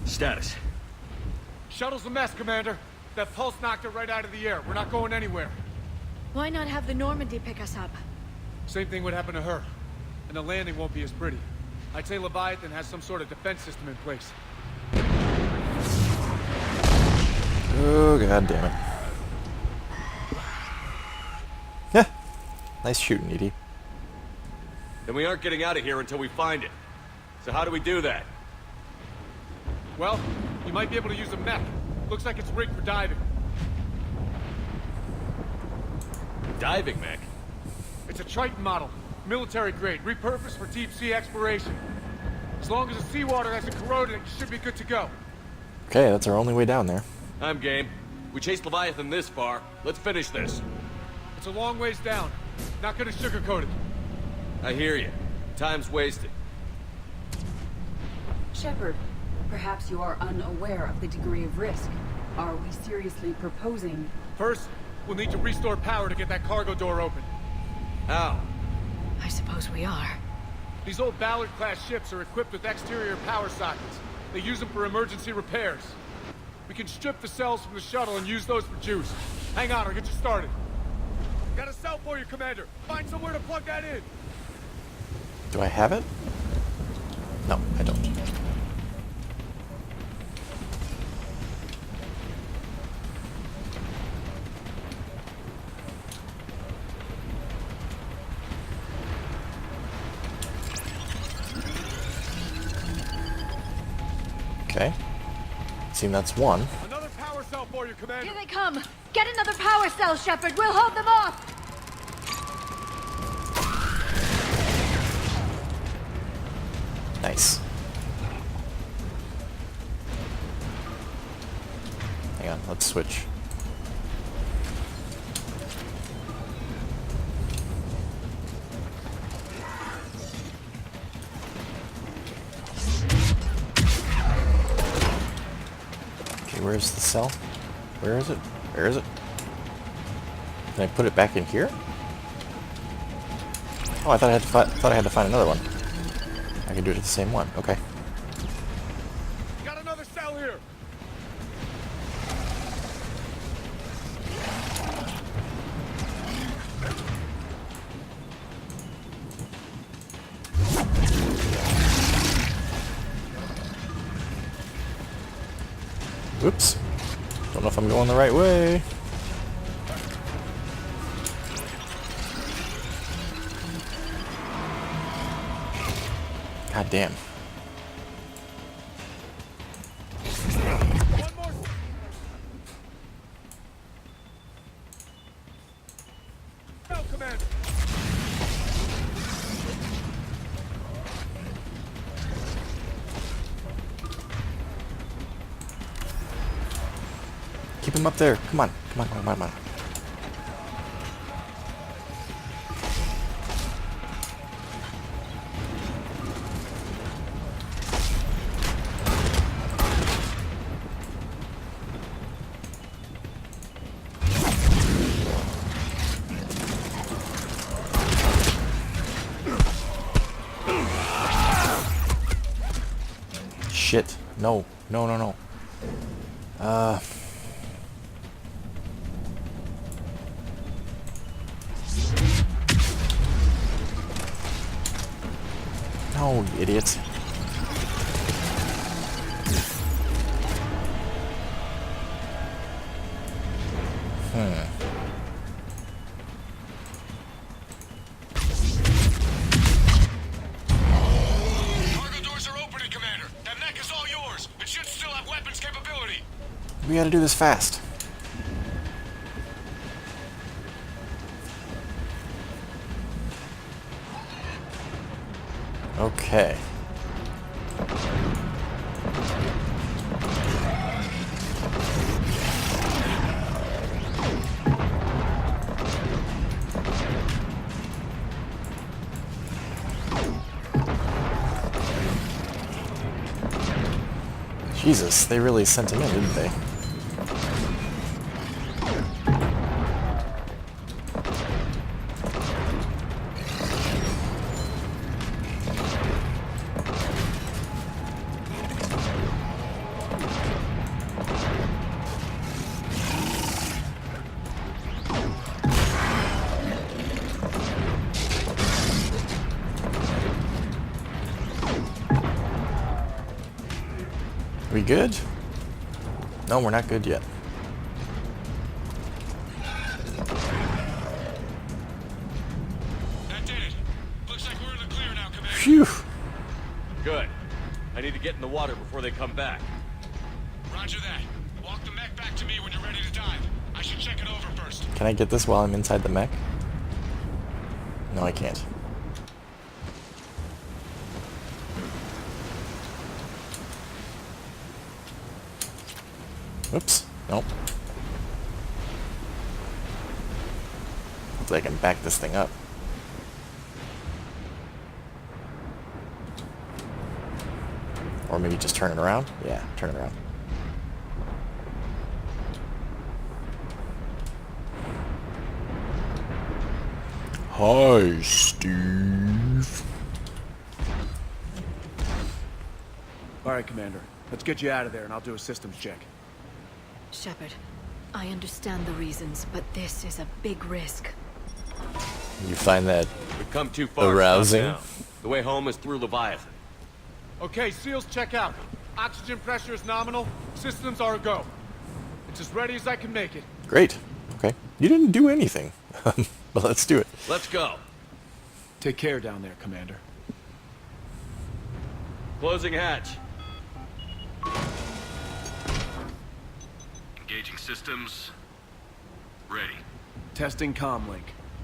Status. Shuttle's a mess, Commander. That pulse knocked it right out of the air. We're not going anywhere. Why not have the Normandy pick us up? Same thing would happen to her. And the landing won't be as pretty. I'd say Leviathan has some sort of defense system in place. Oh, god damn it. Yeah. Nice shooting, Edie. Then we aren't getting out of here until we find it. So how do we do that? Well, you might be able to use a mech. Looks like it's rigged for diving. Diving mech? It's a Triton model. Military grade, repurposed for deep sea exploration. As long as the seawater hasn't corroded, it should be good to go. Okay, that's our only way down there. I'm game. We chased Leviathan this far. Let's finish this. It's a long ways down. Not gonna sugarcoat it. I hear you. Time's wasted. Shepard, perhaps you are unaware of the degree of risk. Are we seriously proposing? First, we'll need to restore power to get that cargo door open. How? I suppose we are. These old Ballard-class ships are equipped with exterior power sockets. They use them for emergency repairs. We can strip the cells from the shuttle and use those for juice. Hang on, I'll get you started. Got a cell for you, Commander. Find somewhere to plug that in. Do I have it? No, I don't. Okay. Seems that's one. Another power cell for you, Commander. Here they come! Get another power cell, Shepard! We'll hold them off! Nice. Hang on, let's switch. Okay, where's the cell? Where is it? Where is it? Can I put it back in here? Oh, I thought I had to find another one. I can do it at the same one. Okay. Got another cell here. Oops. Don't know if I'm going the right way. God damn. One more. Cell, Commander. Keep him up there. Come on. Come on, come on, come on, come on. Shit. No. No, no, no. No, you idiot. Cargo doors are opening, Commander. That mech is all yours. It should still have weapons capability. We gotta do this fast. Okay. Jesus, they really sent him in, didn't they? We good? No, we're not good yet. That did it. Looks like we're in the clear now, Commander. Phew. Good. I need to get in the water before they come back. Roger that. Walk the mech back to me when you're ready to dive. I should check it over first. Can I get this while I'm inside the mech? No, I can't. Oops. Nope. Hopefully I can back this thing up. Or maybe just turn it around? Yeah, turn it around. Hi, Steve. All right, Commander. Let's get you out of there, and I'll do a systems check. Shepard, I understand the reasons, but this is a big risk. You find that We've come too far. arousing? Stop now. The way home is through Leviathan. Okay, SEALs, check out. Oxygen pressure is nominal. Systems are a go. It's as ready as I can make it. Great. Okay. You didn't do anything. But let's do it. Let's go. Take care down there, Commander. Closing hatch. Engaging systems. Ready. Testing comlink.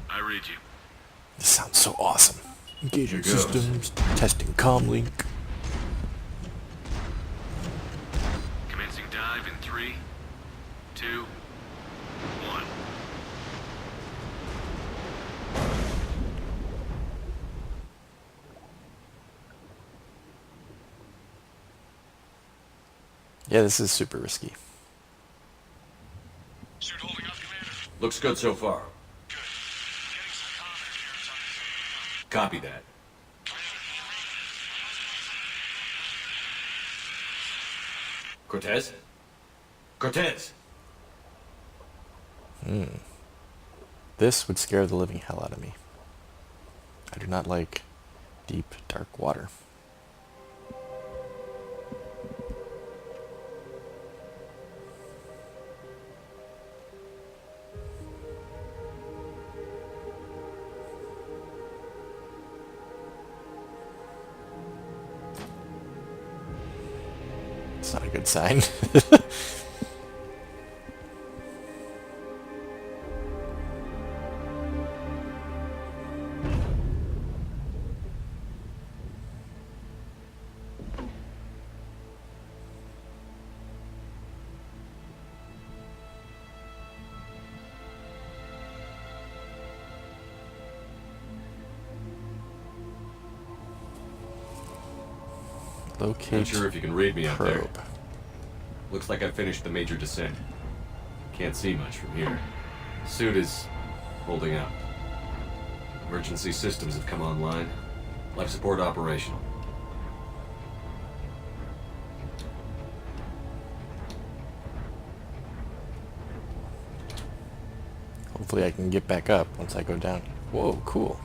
I read you. This sounds so awesome. Engaging Here goes. systems, testing comlink. Commencing dive in 3, 2, 1. Yeah, this is super risky. Suit holding up, Commander. Looks good so far. Good. Getting some comm interference on this. Copy that. Cortez? Cortez! This would scare the living hell out of me. I do not like deep, dark water. It's not a good sign. Locate Not sure if you can read me out there. probe. Looks like I finished the major descent. Can't see much from here. Suit is holding out. Emergency systems have come online. Life support operational. Hopefully I can get back up once I go down. Whoa, cool.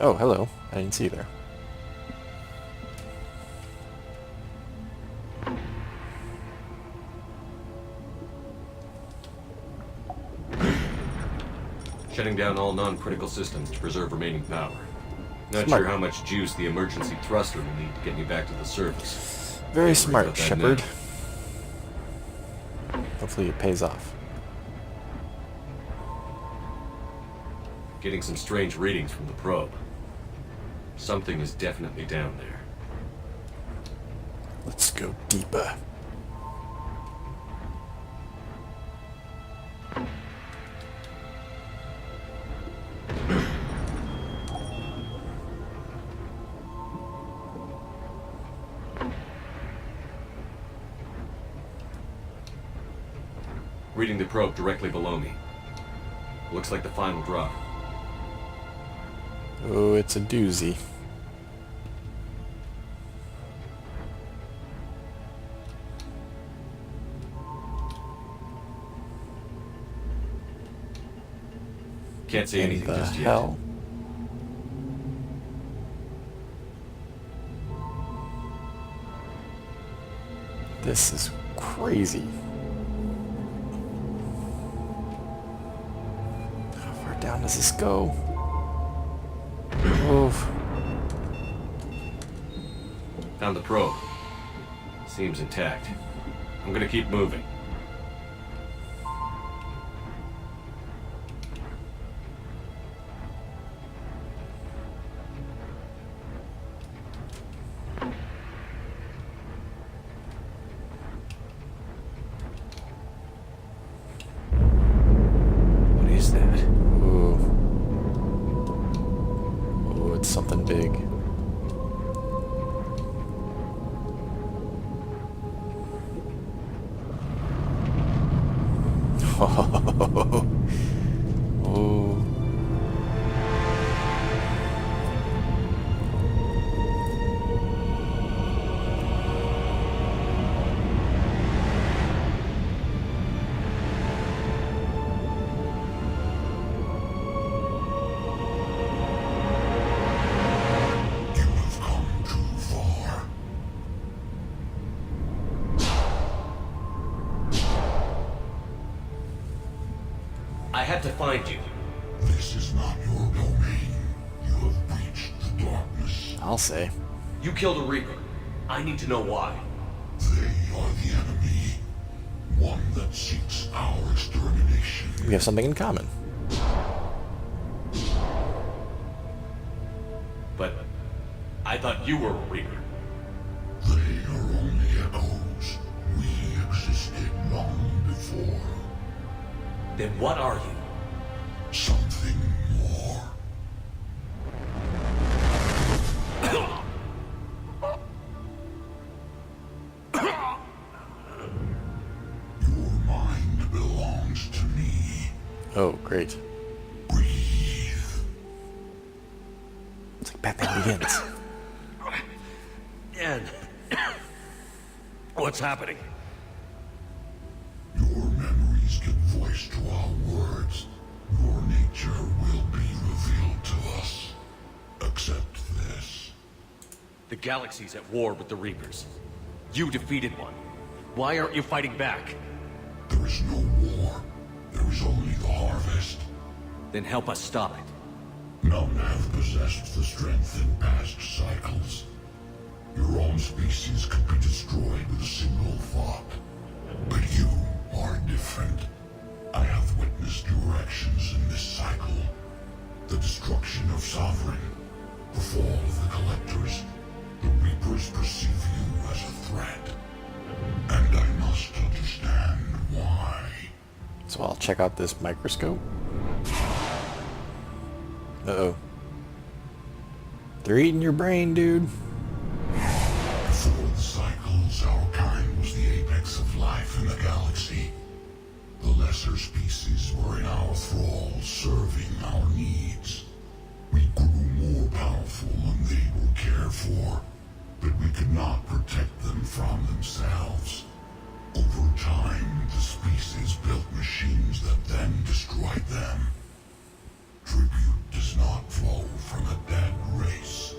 Oh, hello. I didn't see you there. Shutting down all non-critical systems to preserve remaining power. Not Smart. sure how much juice the emergency thruster will need to get me back to the surface. Very Worry smart, about that Shepard. now. Hopefully it pays off. Getting some strange readings from the probe. Something is definitely down there. Let's go deeper. Reading the probe directly below me. Looks like the final drop. Oh, it's a doozy. Can't see In anything the just yet. hell? This is crazy. How far down does this go? Oof. Found the probe. Seems intact. I'm gonna keep moving. What is that? Ooh. Ooh, it's something big. Oh. You have come too far. I had to find you. This is not your domain. You have breached the darkness. I'll say. You killed a Reaper. I need to know why. They are the enemy. One that seeks our extermination. We have something in common. But I thought you were a Reaper. They are only echoes. We existed long before. Then what are you? Something more. Your mind belongs to me. Oh, great. Breathe. It's like Batman Begins. And what's happening? Your memories give voice to our words. Your nature will be revealed to us. Accept this. The galaxy's at war with the Reapers. You defeated one. Why aren't you fighting back? There is no war. There is only the harvest. Then help us stop it. None have possessed the strength in past cycles. Your own species could be destroyed with a single thought. But you are different. I have witnessed your actions in this cycle. The destruction of Sovereign, the fall of the Collectors. The Reapers perceive you as a threat. And I must understand why. So I'll check out this microscope. Uh-oh. They're eating your brain, dude. Before the cycles, our kind was the apex of life in the galaxy. The lesser species were in our thrall, serving our needs. We grew more powerful and they were cared for, but we could not protect them from themselves. Over time, the species built machines that then destroyed them. Tribute does not flow from a dead race.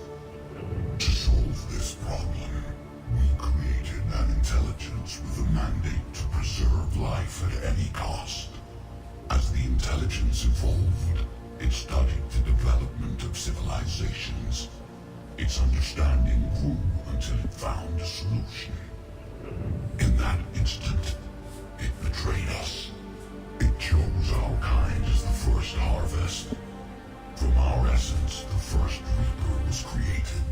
To solve this problem, we created an intelligence with a mandate to preserve life at any cost. As the intelligence evolved, it studied the development of civilizations. Its understanding grew until it found a solution. In that instant, it betrayed us. It chose our kind as the first harvest. From our essence, the first Reaper was created.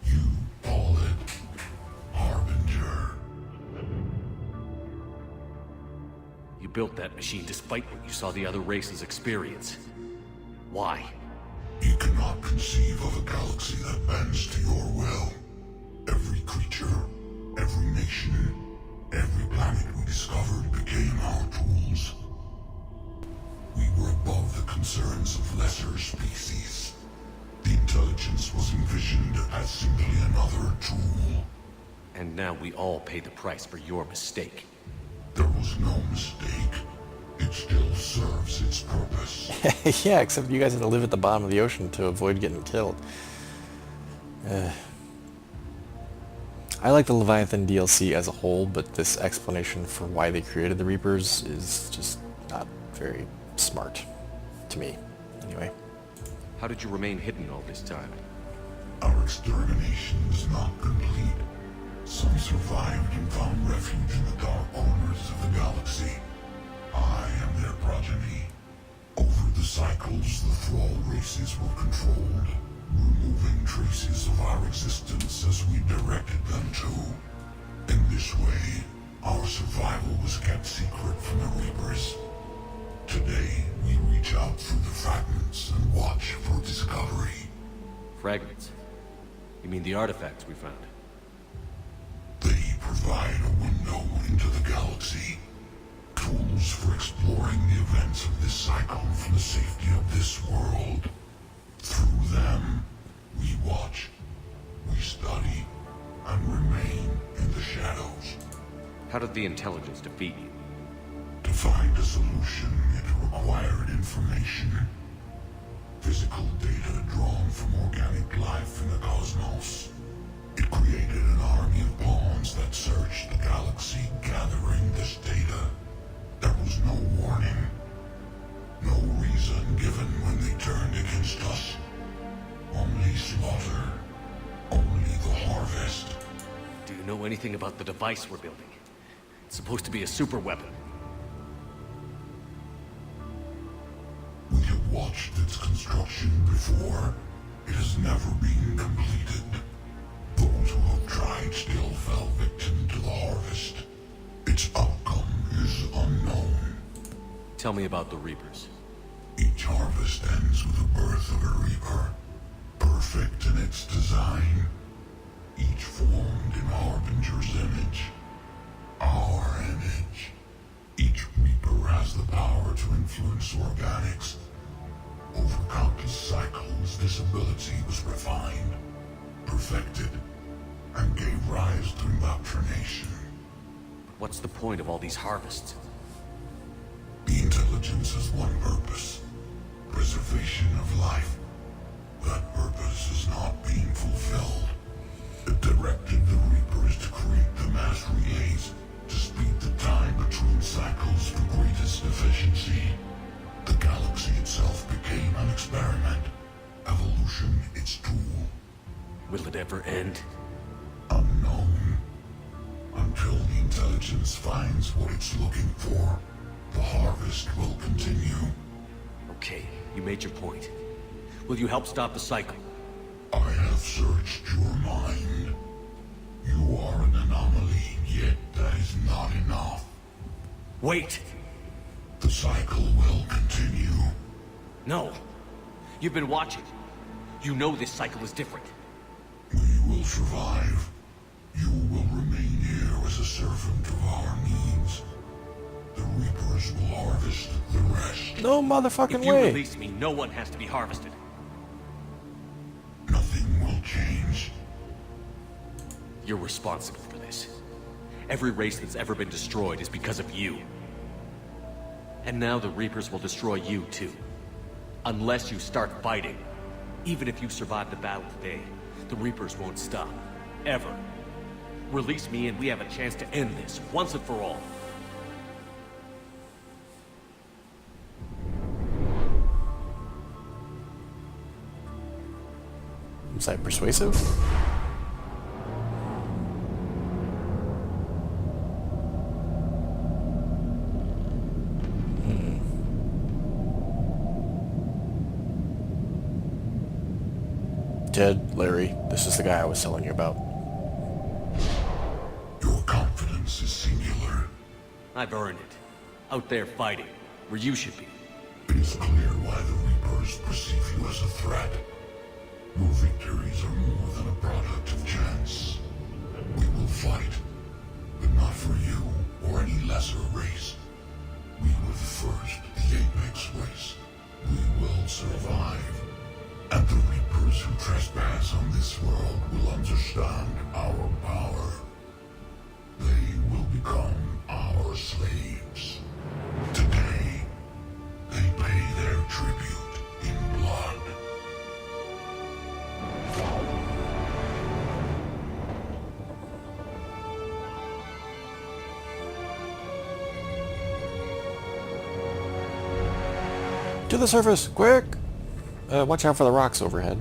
You call it Harbinger. You built that machine despite what you saw the other races experience. Why? You cannot conceive of a galaxy that bends to your will. Every creature, every nation, every planet we discovered became our tools. We were above the concerns of lesser species. The intelligence was envisioned as simply another tool. And now we all pay the price for your mistake. There was no mistake. It still serves its purpose. Yeah, except you guys had to live at the bottom of the ocean to avoid getting killed. I like the Leviathan DLC as a whole, but this explanation for why they created the Reapers is just not very smart to me, anyway. How did you remain hidden all this time? Our extermination is not complete. Some survived and found refuge in the dark corners of the galaxy. I am their progeny. Over the cycles, the Thrall races were controlled, removing traces of our existence as we directed them to. In this way, our survival was kept secret from the Reapers. Today, we reach out through the fragments and watch for discovery. Fragments? You mean the artifacts we found? They provide a window into the galaxy. Tools for exploring the events of this cycle from the safety of this world. Through them, we watch, we study, and remain in the shadows. How did the intelligence defeat you? To find a solution, it required information. Physical data drawn from organic life in the cosmos. It created an army of pawns that searched the galaxy, gathering this data. There was no warning. No reason given when they turned against us. Only slaughter. Only the harvest. Do you know anything about the device we're building? It's supposed to be a super weapon. We have watched its construction before. It has never been completed. Those who have tried still fell victim to the harvest. Its outcome is unknown. Tell me about the Reapers. Each harvest ends with the birth of a Reaper. Perfect in its design. Each formed in Harbinger's image. Our image. Each Reaper has the power to influence organics. Over countless cycles, this ability was refined, perfected, and gave rise to indoctrination. What's the point of all these harvests? The intelligence has one purpose. Preservation of life. That purpose is not being fulfilled. It directed the Reapers to create the mass relays to speed the time between cycles for greatest efficiency. The galaxy itself became an experiment. Evolution its tool. Will it ever end? Unknown. Until the intelligence finds what it's looking for, the harvest will continue. Okay, you made your point. Will you help stop the cycle? I have searched your mind. You are an anomaly, yet that is not enough. Wait! The cycle will continue. No! You've been watching. You know this cycle is different. We will survive. You will remain here as a servant of our needs. The Reapers will harvest the rest. No motherfucking If you way. release me, no one has to be harvested. Nothing will change. You're responsible for this. Every race that's ever been destroyed is because of you. And now the Reapers will destroy you too. Unless you start fighting. Even if you survive the battle today, the Reapers won't stop. Ever. Release me and we have a chance to end this, once and for all. Was I persuasive? Ted, Larry, this is the guy I was telling you about. Your confidence is singular. I've earned it. Out there fighting, where you should be. It is clear why the Reapers perceive you as a threat. Your victories are more than a product of chance. We will fight, but not for you or any lesser race. We were the first, the Apex race. We will survive. And the Reapers who trespass on this world will understand our power. They will become our slaves. Today, they pay their tribute in blood. To the surface, quick! Watch out for the rocks overhead.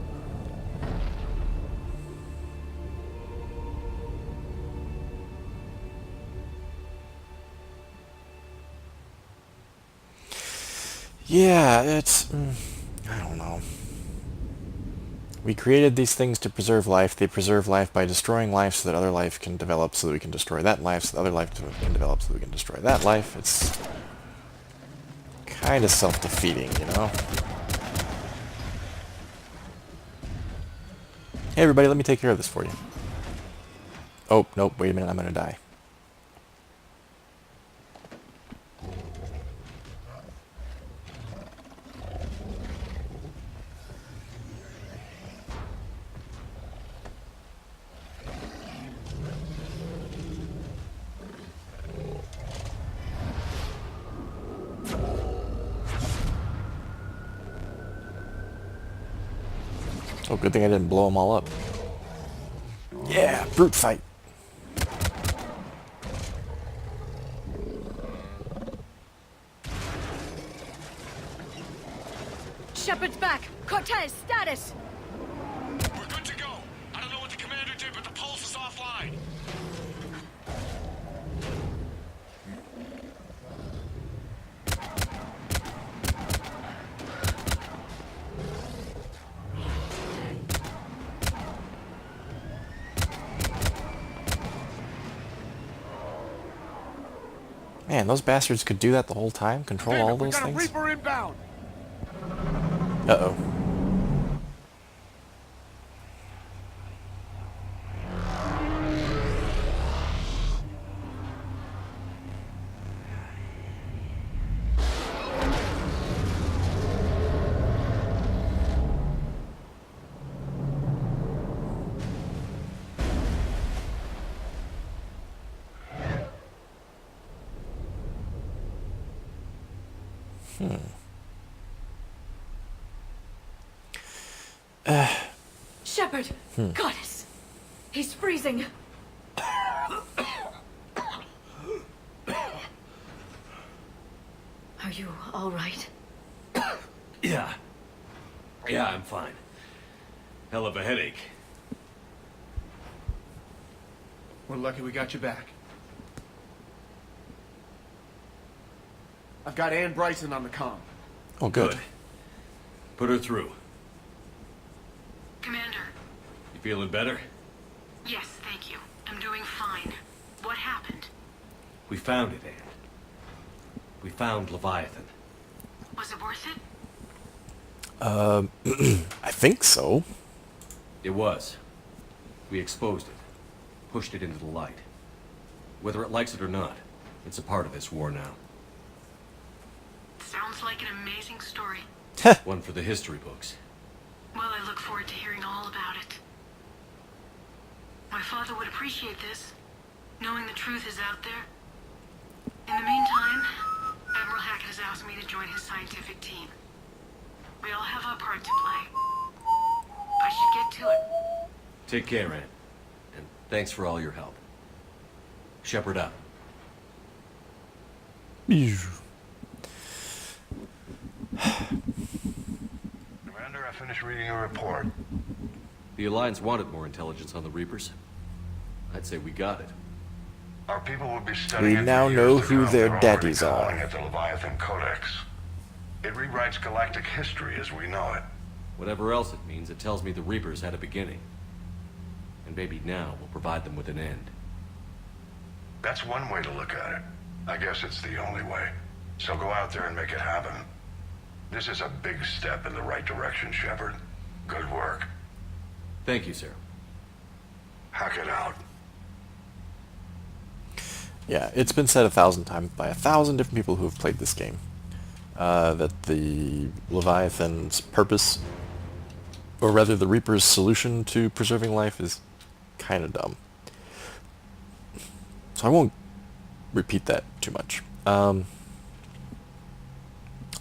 Yeah, it's... I don't know. We created these things to preserve life. They preserve life by destroying life so that other life can develop, so that we can destroy that life, so that other life can develop, so that we can destroy that life. It's kind of self-defeating, you know? Hey everybody, let me take care of this for you. Oh, nope, wait a minute, I'm gonna die. Oh, good thing I didn't blow them all up. Yeah, brute fight. Shepard's back. Cortez, status. We're good to go. I don't know what the commander did, but the pulse is offline. Man, those bastards could do that the whole time? Control all We those got a things? Reaper inbound. Uh-oh. Shepard! Goddess! He's freezing! Are you alright? Yeah. Yeah, I'm fine. Hell of a headache. We're lucky we got you back. I've got Ann Bryson on the comm. Oh, good. Put her through. Commander. You feeling better? Yes, thank you. I'm doing fine. What happened? We found it, Ann. We found Leviathan. Was it worth it? I think so. It was. We exposed it. Pushed it into the light. Whether it likes it or not, it's a part of this war now. Sounds like an amazing story. One for the history books. Well, I look forward to hearing all about it. My father would appreciate this, knowing the truth is out there. In the meantime, Admiral Hackett has asked me to join his scientific team. We all have our part to play. I should get to it. Take care, Ann. And thanks for all your help. Shepard out. Commander, I finished reading your report. The Alliance wanted more intelligence on the Reapers. I'd say we got it. Our people will be studying We it now for know years to who come. their They're daddies already are. calling it the Leviathan Codex. It rewrites galactic history as we know it. Whatever else it means, it tells me the Reapers had a beginning. And maybe now we'll provide them with an end. That's one way to look at it. I guess it's the only way. So go out there and make it happen. This is a big step in the right direction, Shepard. Good work. Thank you, sir. Hack it out. Yeah, it's been said 1,000 times by 1,000 different people who have played this game. That the Leviathan's purpose, or rather the Reaper's solution to preserving life, is kind of dumb. So I won't repeat that too much. I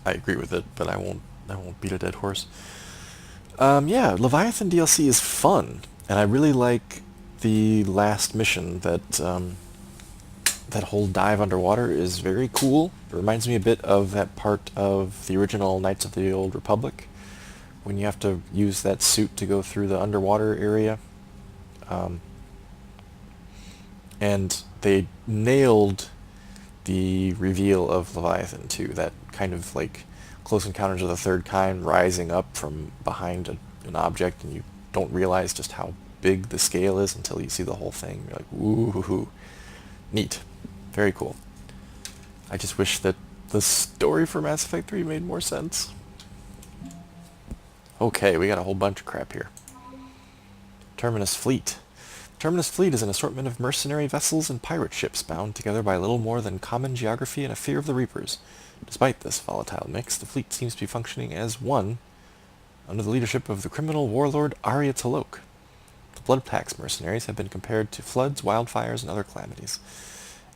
agree with it, but I won't beat a dead horse. Yeah, Leviathan DLC is fun, and I really like the last mission that that whole dive underwater is very cool. It reminds me a bit of that part of the original Knights of the Old Republic, when you have to use that suit to go through the underwater area. And they nailed the reveal of Leviathan too, that kind of like Close Encounters of the Third Kind, rising up from behind an object, and you don't realize just how big the scale is until you see the whole thing. You're like, ooh, neat. Very cool. I just wish that the story for Mass Effect 3 made more sense. Okay, we got a whole bunch of crap here. Terminus Fleet. Terminus Fleet is an assortment of mercenary vessels and pirate ships bound together by little more than common geography and a fear of the Reapers. Despite this volatile mix, the fleet seems to be functioning as one under the leadership of the criminal warlord Arya T'Loak. The Blood Pack's mercenaries have been compared to floods, wildfires, and other calamities.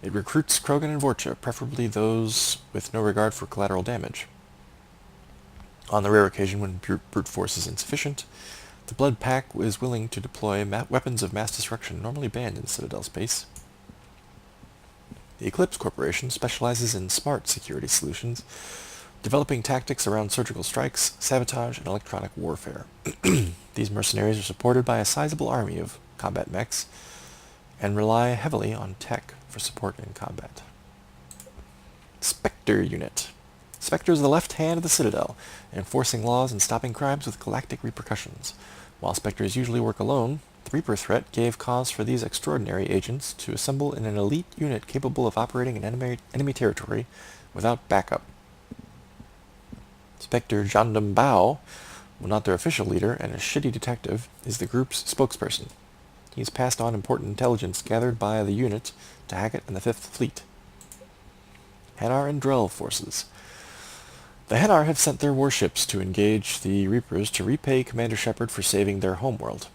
It recruits Krogan and Vorcha, preferably those with no regard for collateral damage. On the rare occasion when brute force is insufficient, the Blood Pack is willing to deploy weapons of mass destruction normally banned in Citadel space. The Eclipse Corporation specializes in smart security solutions, developing tactics around surgical strikes, sabotage, and electronic warfare. These mercenaries are supported by a sizable army of combat mechs and rely heavily on tech for support in combat. Spectre Unit. Spectre is the left hand of the Citadel, enforcing laws and stopping crimes with galactic repercussions. While Spectres usually work alone, the Reaper threat gave cause for these extraordinary agents to assemble in an elite unit capable of operating in enemy territory without backup. Spectre Jandam Bao, while not their official leader and a shitty detective, is the group's spokesperson. He has passed on important intelligence gathered by the unit to Hackett and the Fifth Fleet. Hanar and Drell forces. The Hanar have sent their warships to engage the Reapers to repay Commander Shepard for saving their homeworld.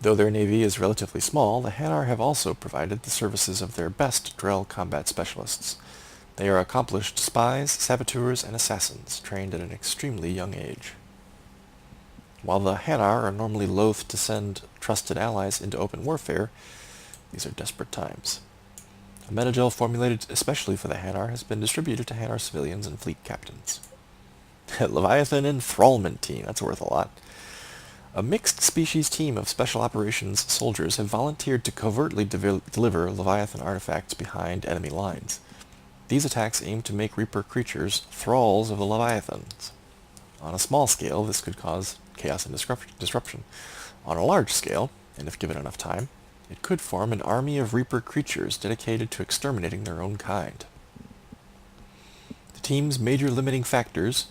Though their navy is relatively small, the Hanar have also provided the services of their best Drell combat specialists. They are accomplished spies, saboteurs, and assassins, trained at an extremely young age. While the Hanar are normally loath to send trusted allies into open warfare, these are desperate times. A metagel formulated especially for the Hanar has been distributed to Hanar civilians and fleet captains. Leviathan Enthrallment Team, that's worth a lot. A mixed species team of special operations soldiers have volunteered to covertly deliver Leviathan artifacts behind enemy lines. These attacks aim to make Reaper creatures thralls of the Leviathans. On a small scale, this could cause chaos and disruption. On a large scale, and if given enough time, it could form an army of Reaper creatures dedicated to exterminating their own kind. The team's major limiting factors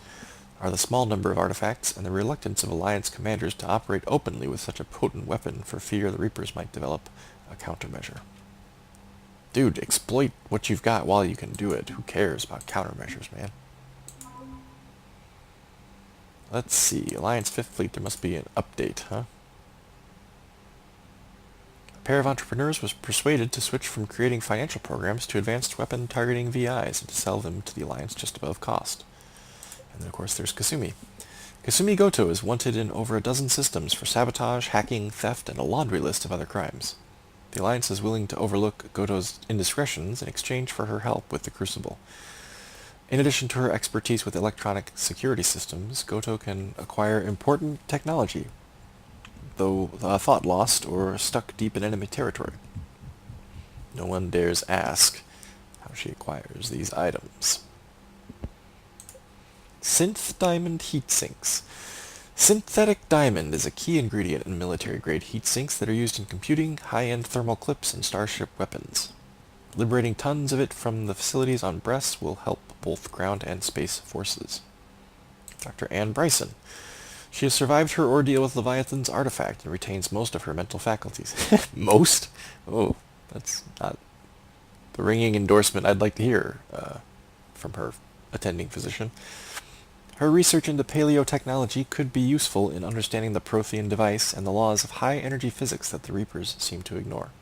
are the small number of artifacts and the reluctance of Alliance commanders to operate openly with such a potent weapon for fear the Reapers might develop a countermeasure. Dude, exploit what you've got while you can do it. Who cares about countermeasures, man? Let's see. Alliance 5th Fleet, there must be an update, huh? A pair of entrepreneurs was persuaded to switch from creating financial programs to advanced weapon targeting VIs and to sell them to the Alliance just above cost. And then, of course, there's Kasumi. Kasumi Goto is wanted in over a dozen systems for sabotage, hacking, theft, and a laundry list of other crimes. The Alliance is willing to overlook Goto's indiscretions in exchange for her help with the Crucible. In addition to her expertise with electronic security systems, Goto can acquire important technology, though thought lost or stuck deep in enemy territory. No one dares ask how she acquires these items. Synth Diamond Heat Sinks. Synthetic diamond is a key ingredient in military-grade heat sinks that are used in computing, high-end thermal clips, and starship weapons. Liberating tons of it from the facilities on Bress will help both ground and space forces. Dr. Anne Bryson. She has survived her ordeal with Leviathan's artifact and retains most of her mental faculties. Most? Oh, that's not the ringing endorsement I'd like to hear from her attending physician. Her research into paleotechnology could be useful in understanding the Prothean device and the laws of high-energy physics that the Reapers seem to ignore.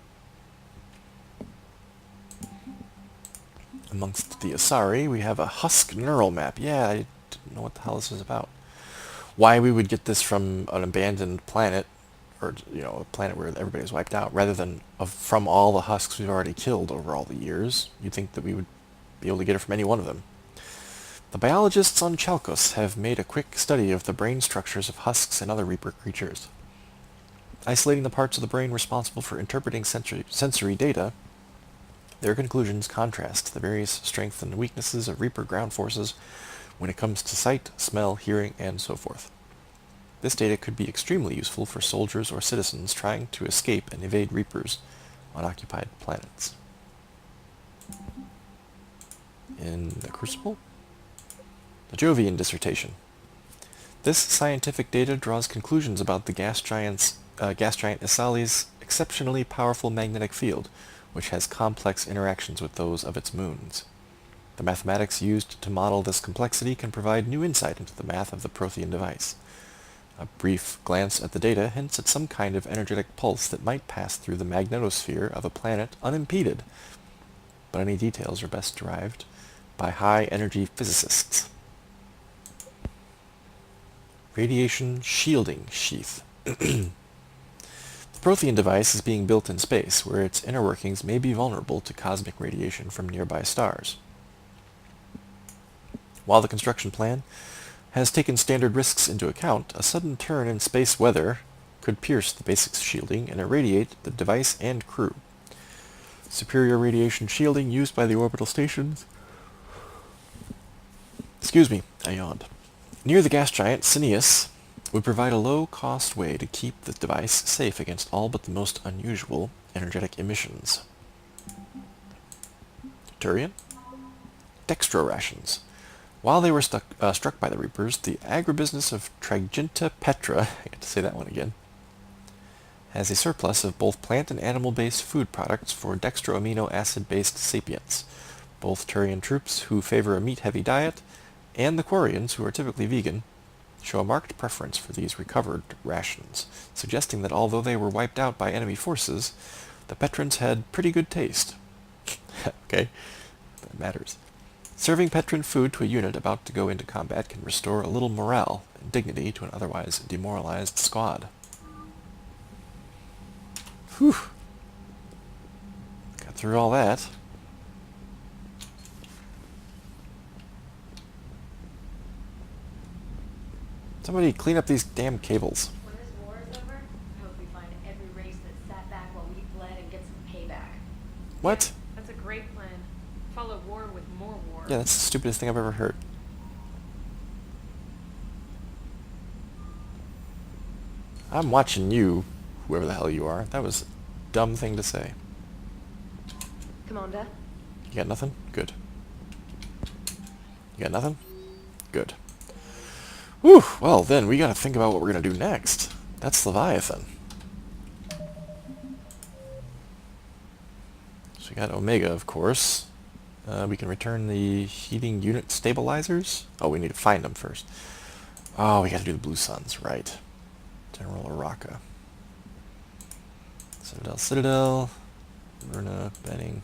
Amongst the Asari, we have a Husk neural map. Yeah, I didn't know what the hell this was about. Why we would get this from an abandoned planet or a planet where everybody's wiped out, rather than from all the husks we've already killed over all the years. You'd think that we would be able to get it from any one of them. The biologists on Chalkos have made a quick study of the brain structures of husks and other Reaper creatures. Isolating the parts of the brain responsible for interpreting sensory data, their conclusions contrast the various strengths and weaknesses of Reaper ground forces when it comes to sight, smell, hearing, and so forth. This data could be extremely useful for soldiers or citizens trying to escape and evade Reapers on occupied planets. In the Crucible? The Jovian dissertation. This scientific data draws conclusions about the gas giant Isali's exceptionally powerful magnetic field, which has complex interactions with those of its moons. The mathematics used to model this complexity can provide new insight into the math of the Prothean device. A brief glance at the data hints at some kind of energetic pulse that might pass through the magnetosphere of a planet unimpeded, but any details are best derived by high-energy physicists. Radiation shielding sheath. The Prothean device is being built in space, where its inner workings may be vulnerable to cosmic radiation from nearby stars. While the construction plan has taken standard risks into account, a sudden turn in space weather could pierce the basic shielding and irradiate the device and crew. Superior radiation shielding used by the orbital stations... Excuse me, I yawned. Near the gas giant, Cineus would provide a low-cost way to keep the device safe against all but the most unusual energetic emissions. Turian? Dextro rations. While they were struck by the Reapers, the agribusiness of Triginta Petra, I get to say that one again, has a surplus of both plant and animal-based food products for dextroamino acid-based sapients. Both Turian troops, who favor a meat-heavy diet, and the Quarians, who are typically vegan, show a marked preference for these recovered rations, suggesting that although they were wiped out by enemy forces, the Petrans had pretty good taste. Okay, that matters. Serving Petran food to a unit about to go into combat can restore a little morale and dignity to an otherwise demoralized squad. Whew. Got through all that. Somebody clean up these damn cables. When this war is over, I hope we find every race that sat back while we bled and get some payback. What? That's a great plan. Follow war with more war. Yeah, that's the stupidest thing I've ever heard. I'm watching you, whoever the hell you are. That was a dumb thing to say. Commander? You got nothing? Good. You got nothing? Good. Whew, well then we gotta think about what we're gonna do next. That's Leviathan. So we got Omega, of course. We can return the heating unit stabilizers. Oh, we need to find them first. Oh, we gotta do the Blue Suns, right. General Araka. Citadel. Verna, Benning.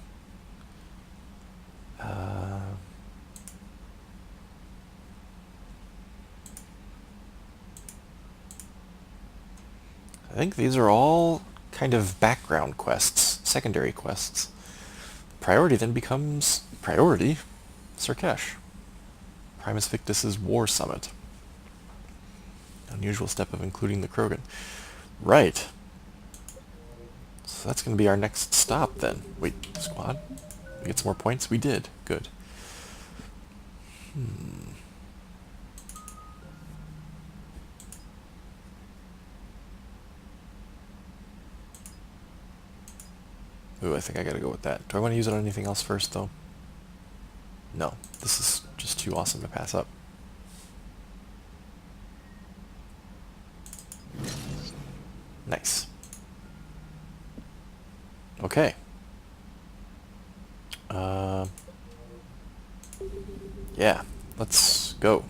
I think these are all kind of background quests, secondary quests. Priority then becomes priority Surkesh. Primus Victus's War Summit. Unusual step of including the Krogan. Right. So that's going to be our next stop then. Wait, squad? We get some more points? We did. Good. Ooh, I think I gotta go with that. Do I want to use it on anything else first, though? No. This is just too awesome to pass up. Nice. Okay. Yeah, let's go.